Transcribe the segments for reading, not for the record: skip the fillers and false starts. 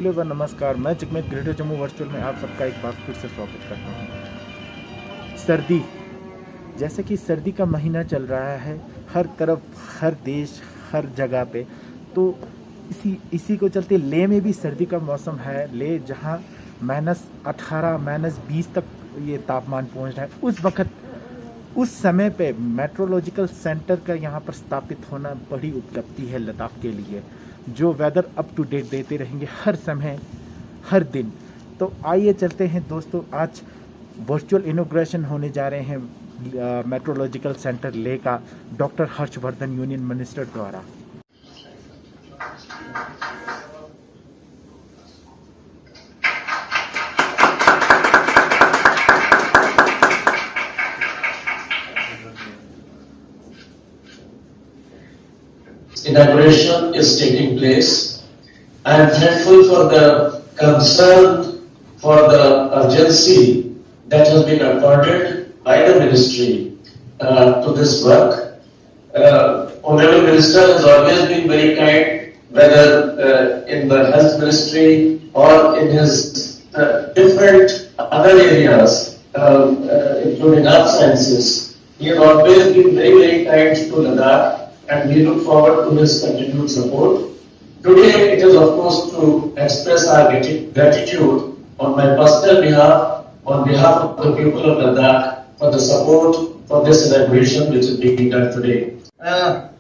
जुले व नमस्कार। मैं जगमीत ग्रेटर जम्मू वर्चुअल में आप सबका एक बार फिर से स्वागत करता हूँ। सर्दी, जैसे कि सर्दी का महीना चल रहा है हर तरफ, हर देश, हर जगह पे, तो इसी को चलते लेह में भी सर्दी का मौसम है। लेह जहाँ -18 -20 तक ये तापमान पहुँच रहा है, उस समय पे मेट्रोलॉजिकल सेंटर का यहाँ पर स्थापित होना बड़ी उपलब्धि है लद्दाख के लिए, जो वेदर अप टू डेट देते रहेंगे हर समय, हर दिन। तो आइए चलते हैं दोस्तों, आज वर्चुअल इनॉग्रेशन होने जा रहे हैं मेट्रोलॉजिकल सेंटर लेह का डॉक्टर हर्षवर्धन यूनियन मिनिस्टर द्वारा। Inauguration is taking place. I am thankful for the concern, for the urgency that has been accorded by the ministry to this work. Honorable Minister has always been very kind, whether in the health ministry or in his different other areas, including earth sciences. He has always been very, very kind to Ladakh, and we look forward to his continued support. Today, it is of course to express our gratitude on my personal behalf, on behalf of the people of Ladakh, for the support for this inauguration which is being done today.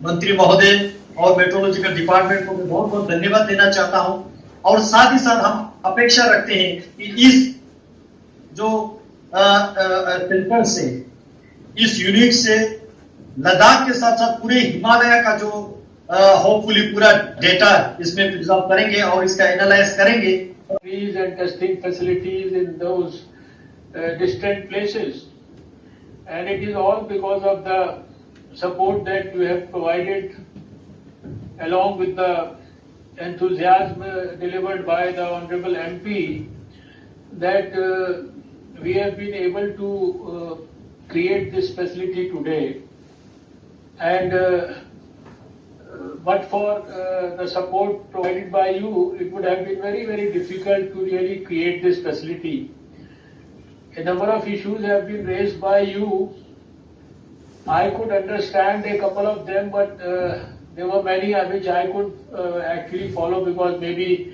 मंत्री महोदय और meteorological department को मैं बहुत बहुत धन्यवाद देना चाहता हूं, और साथ ही साथ हम अपेक्षा रखते हैं कि इस जो सेंटर से, इस यूनिट से लद्दाख के साथ साथ पूरे हिमालय का जो होपफुली पूरा डेटा इसमें प्रिजर्व करेंगे और इसका एनालाइज करेंगे। And testing facilities in those distant places, and it is all because of the support that you have provided, along with the enthusiasm delivered by the Honorable MP, that we have been able to create this facility today. And but for the support provided by you, it would have been very, very difficult to really create this facility. A number of issues have been raised by you. I could understand a couple of them, but there were many which I could actually follow, because maybe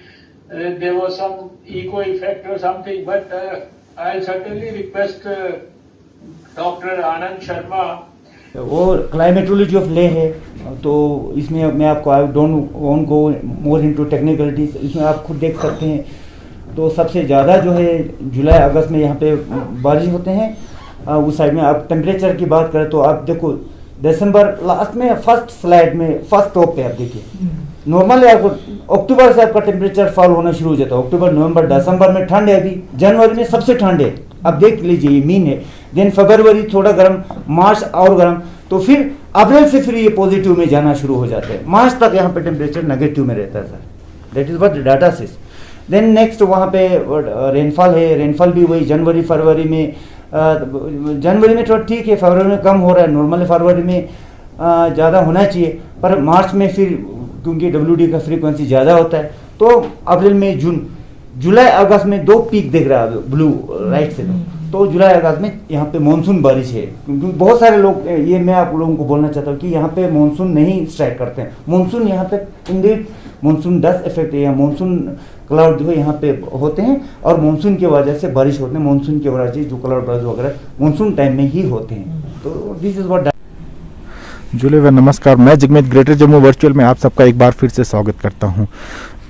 there was some eco effect or something. But I'll certainly request Dr. Anand Sharma. वो climatology of ले है, तो इसमें मैं आपको I don't want go more into technicalities, इसमें आप खुद देख सकते हैं। तो सबसे ज़्यादा जो है जुलाई अगस्त में यहाँ पे बारिश होते हैं। उस साइड में आप टेम्परेचर की बात करें तो आप देखो दिसंबर लास्ट में फर्स्ट स्लाइड में फर्स्ट टॉप पे आप देखिए, नॉर्मली आपको अक्टूबर से आपका टेम्परेचर फॉल होना शुरू हो जाता है। अक्टूबर नवंबर दिसंबर में ठंड है, अभी जनवरी में सबसे ठंड है, अब देख लीजिए ये मीन है। देन फरवरी थोड़ा गर्म, मार्च और गर्म, तो फिर अप्रैल से फिर ये पॉजिटिव में जाना शुरू हो जाता है। मार्च तक यहाँ पे टेम्परेचर नेगेटिव में रहता है sir, that is what data says. Then next वहाँ पे रेनफॉल है, रेनफॉल भी वही जनवरी फरवरी में, जनवरी में थोड़ा ठीक है, फरवरी में कम हो रहा है, नॉर्मली फरवरी में ज़्यादा होना चाहिए, पर मार्च में फिर क्योंकि WD का फ्रीक्वेंसी ज़्यादा होता है, तो अप्रैल मई जून जुलाई अगस्त में दो पीक दिख रहा है ब्लू राइट से। तो जुलाई अगस्त में यहाँ पे मानसून बारिश है, क्योंकि बहुत सारे लोग, ये मैं आप लोगों को बोलना चाहता हूँ कि यहाँ पे मानसून नहीं स्ट्राइक करते हैं। मानसून यहाँ पे इंडीड मानसून डस्ट इफेक्ट है, या मानसून क्लाउड जो है यहाँ पे होते हैं, और मानसून की वजह से बारिश होते हैं। मानसून की वजह से जो क्लाउड बर्स्ट वगैरह मानसून टाइम में ही होते हैं। तो दिस इज व्हाट। जुले व नमस्कार, मैं जगमीत ग्रेटर जम्मू वर्चुअल में आप सबका एक बार फिर से स्वागत करता हूं।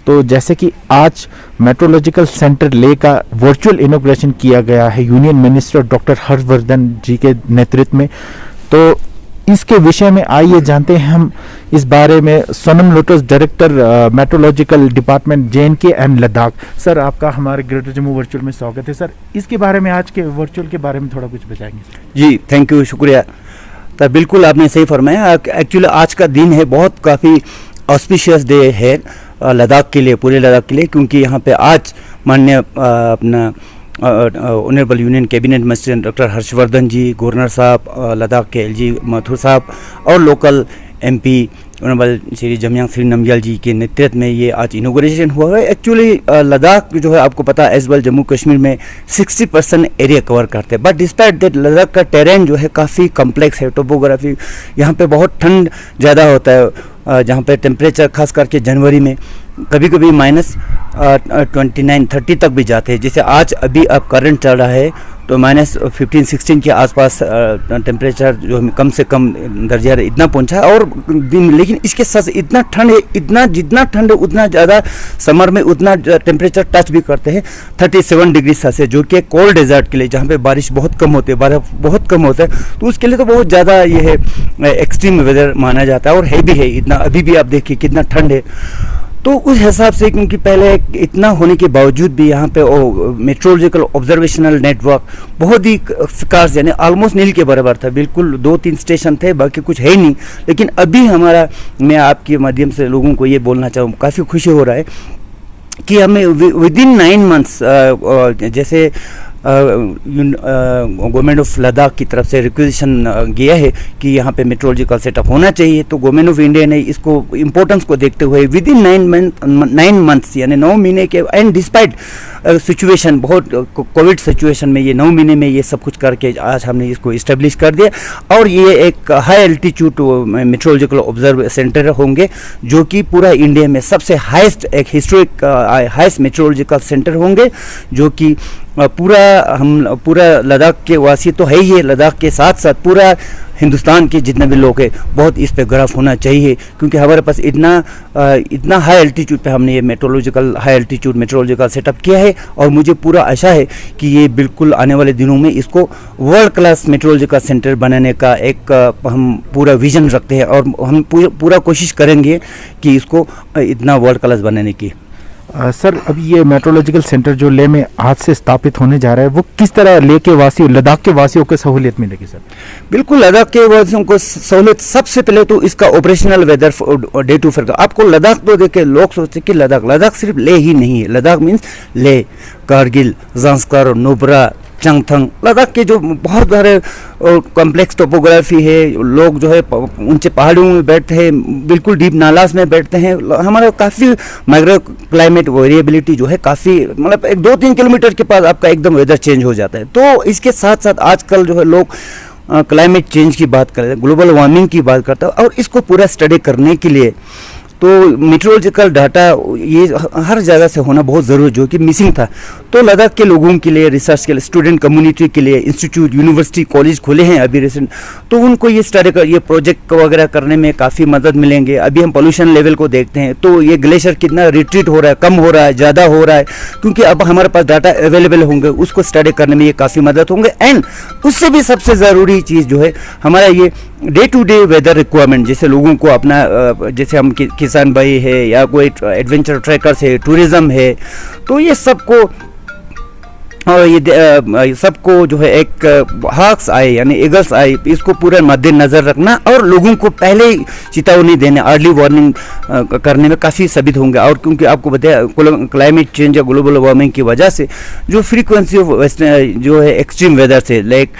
तो जैसे कि आज मेट्रोलॉजिकल सेंटर लेह का वर्चुअल इनॉग्रेशन किया गया है यूनियन मिनिस्टर डॉक्टर हर्षवर्धन जी के नेतृत्व में, तो इसके विषय में आइए जानते हैं हम इस बारे में। Sonam Lotus, director metrological department JNK and Ladakh. Sir, आपका हमारे ग्रेटर जम्मू वर्चुअल में स्वागत है। सर, इसके बारे में, आज के वर्चुअल के बारे में थोड़ा कुछ बताएंगे? जी, थैंक यू, शुक्रिया। तो बिल्कुल आपने सही फरमाया। एक्चुअली आज का दिन है, बहुत काफ़ी ऑस्पिशियस डे है लद्दाख के लिए, पूरे लद्दाख के लिए, क्योंकि यहाँ पे आज माननीय अपना honourable union cabinet minister doctor Harshvardhan ji, governor साहब लद्दाख के LG माथुर साहब और local MP honourable Shri Jamyang Shri Namgyal ji के नेतृत्व में ये आज इनोग्रेशन हुआ है। एक्चुअली लद्दाख जो है आपको पता है एज वेल जम्मू कश्मीर में 60% एरिया कवर करते हैं, बट डिस्पाइट दैट लद्दाख का टेरेन जो है काफ़ी कॉम्प्लेक्स है। टोपोग्राफी यहाँ पे बहुत ठंड ज़्यादा होता है, जहाँ पे टेम्परेचर खास करके जनवरी में कभी कभी -29-30 तक भी जाते हैं। जैसे आज अभी अब करंट चल रहा है तो -15-16 के आसपास टेम्परेचर जो कम से कम दर्जा इतना पहुंचा है। और दिन लेकिन इसके साथ इतना ठंड है, इतना जितना ठंड है उतना ज़्यादा समर में उतना टेम्परेचर टच भी करते हैं 37 डिग्री सेल्सियस, जो कि कोल्ड डेजर्ट के लिए जहाँ पे बारिश बहुत कम होती है, बर्फ बहुत कम होता है, तो उसके लिए तो बहुत ज़्यादा ये है एक्सट्रीम वेदर माना जाता है। और है भी है इतना, अभी भी आप देखिए कितना ठंड है। तो उस हिसाब से क्योंकि पहले इतना होने के बावजूद भी यहाँ पे मेट्रोलॉजिकल ऑब्जर्वेशनल नेटवर्क बहुत ही स्कार्स यानी ऑलमोस्ट नील के बराबर था, बिल्कुल 2-3 स्टेशन थे, बाकी कुछ है ही नहीं। लेकिन अभी हमारा, मैं आपके माध्यम से लोगों को ये बोलना चाहूँ, काफ़ी खुशी हो रहा है कि हमें विदिन 9 मंथ्स जैसे गवर्नमेंट ऑफ लद्दाख की तरफ से रिक्वेजिशन गया है कि यहाँ पे मेट्रोलॉजिकल सेटअप होना चाहिए, तो गवर्नमेंट ऑफ इंडिया ने इसको इम्पोर्टेंस को देखते हुए विदिन 9 मंथ्स यानी 9 महीने के, एंड डिस्पाइट सिचुएशन बहुत कोविड सिचुएशन में ये 9 महीने में ये सब कुछ करके आज हमने इसको इस्टेब्लिश कर दिया। और ये एक high altitude metrological observe centre होंगे जो कि पूरा इंडिया में सबसे हाईएस्ट एक हिस्टोरिक हाईएस्ट मेट्रोलॉजिकल सेंटर होंगे, जो कि पूरा लद्दाख के वासी तो है ही है, लद्दाख के साथ साथ पूरा हिंदुस्तान के जितने भी लोग हैं बहुत इस पे गर्व होना चाहिए, क्योंकि हमारे पास इतना हाई एल्टीट्यूड पे हमने ये हाई एल्टीट्यूड मेट्रोलॉजिकल सेटअप किया है। और मुझे पूरा आशा है कि ये बिल्कुल आने वाले दिनों में इसको वर्ल्ड क्लास मेट्रोलॉजिकल सेंटर बनाने का एक हम पूरा विजन रखते हैं, और हम पूरा कोशिश करेंगे कि इसको इतना वर्ल्ड क्लास बनाने की। सर, अभी ये मेट्रोलॉजिकल सेंटर जो लेह में आज से स्थापित होने जा रहा है, वो किस तरह लेह के वासियों, लद्दाख के वासियों को सहूलियत मिलेगी सर? बिल्कुल लद्दाख के वासियों को सहूलियत, सबसे पहले तो इसका operational weather day to fair. आपको लद्दाख तो देखे लोग सोचते कि लद्दाख सिर्फ लेह ही नहीं है, लद्दाख मीन्स लेह, कारगिल, ज़ांस्कर, नुब्रा, चंगथंग, लद्दाख के जो बहुत सारे कॉम्प्लेक्स टोपोग्राफी है, लोग जो है ऊंचे पहाड़ियों में बैठते हैं, बिल्कुल डीप नालास में बैठते हैं, हमारा काफ़ी माइक्रो क्लाइमेट वेरिएबिलिटी जो है काफ़ी, मतलब 1-2-3 किलोमीटर के पास आपका एकदम वेदर चेंज हो जाता है। तो इसके साथ साथ आजकल जो है लोग क्लाइमेट चेंज की बात करते हैं, ग्लोबल वार्मिंग की बात करते हैं, और इसको पूरा स्टडी करने के लिए तो मेट्रोलॉजिकल डाटा ये हर जगह से होना बहुत ज़रूरी, जो कि मिसिंग था। तो लद्दाख के लोगों के लिए, रिसर्च के लिए, स्टूडेंट कम्युनिटी के लिए इंस्टीट्यूट, यूनिवर्सिटी, कॉलेज खुले हैं अभी रिसेंट, तो उनको ये स्टडी कर, ये प्रोजेक्ट वगैरह करने में काफ़ी मदद मिलेंगे। अभी हम पोल्यूशन लेवल को देखते हैं तो ये ग्लेशियर कितना रिट्रीट हो रहा है, कम हो रहा है, ज़्यादा हो रहा है, क्योंकि अब हमारे पास डाटा अवेलेबल होंगे, उसको स्टडी करने में ये काफ़ी मदद होंगे। एंड उससे भी सबसे ज़रूरी चीज़ जो है हमारा ये day to day weather requirement, जैसे लोगों को अपना, जैसे हम किसान भाई है या कोई एडवेंचर ट्रैकर्स है, टूरिज्म है, तो ये सबको, और ये सबको जो है एक हॉक्स आई यानी ईगल्स आई, इसको पूरा मद्देनजर रखना और लोगों को पहले ही चेतावनी देने, अर्ली वार्निंग करने में काफ़ी साबित होंगे। और क्योंकि आपको बताया क्लाइमेट चेंज या ग्लोबल वार्मिंग की वजह से जो फ्रीक्वेंसी ऑफ जो है एक्सट्रीम वेदर से, लाइक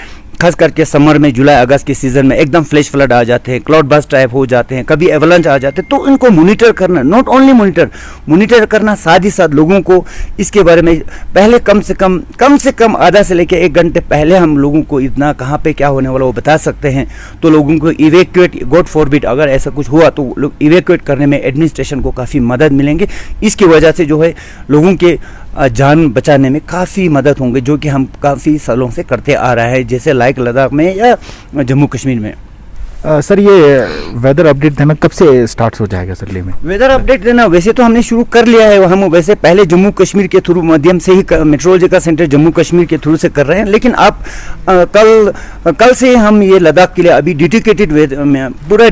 खास करके समर में जुलाई अगस्त के सीजन में एकदम फ्लैश फ्लड आ जाते हैं, क्लाउड बस्ट टाइप हो जाते हैं, कभी एवलांच आ जाते हैं, तो इनको मॉनिटर करना, नॉट ओनली मॉनिटर करना, साथ ही साथ लोगों को इसके बारे में पहले कम से कम आधा से लेकर 1 घंटे पहले हम लोगों को इतना कहाँ पे क्या होने वाला वो बता सकते हैं। तो लोगों को इवैक्यूएट, गॉड फॉरबिड अगर ऐसा कुछ हुआ तो लोग इवैक्यूएट करने में एडमिनिस्ट्रेशन को काफ़ी मदद मिलेंगे। इसकी वजह से जो है लोगों के जान बचाने में काफ़ी मदद होंगे, जो कि हम काफ़ी सालों से करते आ रहा है, जैसे लाइक लद्दाख में या जम्मू कश्मीर में। सर, ये वेदर अपडेट देना कब से स्टार्ट हो जाएगा सर लेह में? वेदर अपडेट देना वैसे तो हमने शुरू कर लिया है, हम वैसे पहले जम्मू कश्मीर के थ्रू माध्यम से ही मेट्रोलॉजिकल सेंटर जम्मू कश्मीर के थ्रू से कर रहे हैं, लेकिन आप कल से हम ये लद्दाख के लिए अभी डेडिकेटेड पूरा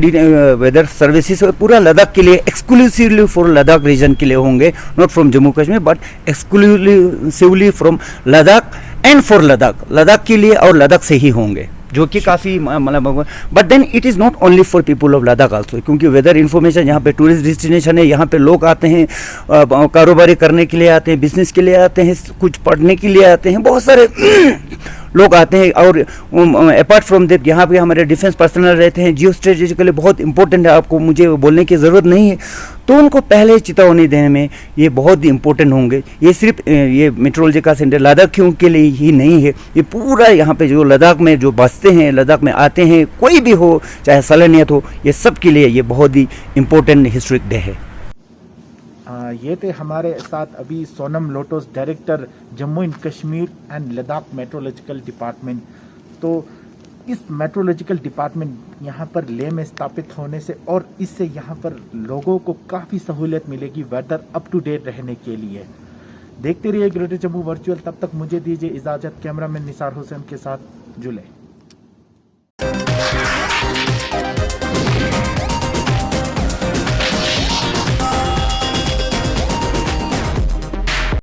वेदर सर्विसेज पूरा लद्दाख के लिए एक्सक्लूसिवली फॉर लद्दाख रीजन के लिए होंगे, not from Jammu Kashmir but exclusively from Ladakh and for Ladakh के लिए और लद्दाख से ही होंगे, जो कि काफ़ी मतलब, but then it is not only for people of Ladakh also, क्योंकि वेदर इन्फॉर्मेशन यहाँ पे टूरिस्ट डेस्टिनेशन है, यहाँ पे लोग आते हैं, कारोबारी करने के लिए आते हैं, बिजनेस के लिए आते हैं, कुछ पढ़ने के लिए आते हैं, बहुत सारे लोग आते हैं और अपार्ट फ्रॉम दैट यहाँ पे हमारे डिफेंस पर्सनल रहते हैं, जियो स्ट्रेटेजिकली बहुत इंपॉर्टेंट है, आपको मुझे बोलने की ज़रूरत नहीं है। तो उनको पहले चेतावनी देने में ये बहुत ही इंपॉर्टेंट होंगे। ये सिर्फ ये मेट्रोलॉजी का सेंटर लद्दाखियों के लिए ही नहीं है, ये पूरा यहाँ पे जो लद्दाख में जो बसते हैं, लद्दाख में आते हैं, कोई भी हो, चाहे सलानियत हो, ये सब के लिए ये बहुत ही इंपॉर्टेंट हिस्टोरिक डे है। ये थे हमारे साथ अभी Sonam Lotus, director Jammu and Kashmir and Ladakh metrological department. तो इस मेट्रोलॉजिकल डिपार्टमेंट यहाँ पर लेह में स्थापित होने से और इससे यहाँ पर लोगों को काफ़ी सहूलियत मिलेगी वेदर अप टू डेट रहने के लिए। देखते रहिए ग्रेटर जम्मू वर्चुअल, तब तक मुझे दीजिए इजाज़त। कैमरामैन निसार हुसैन के साथ जुले।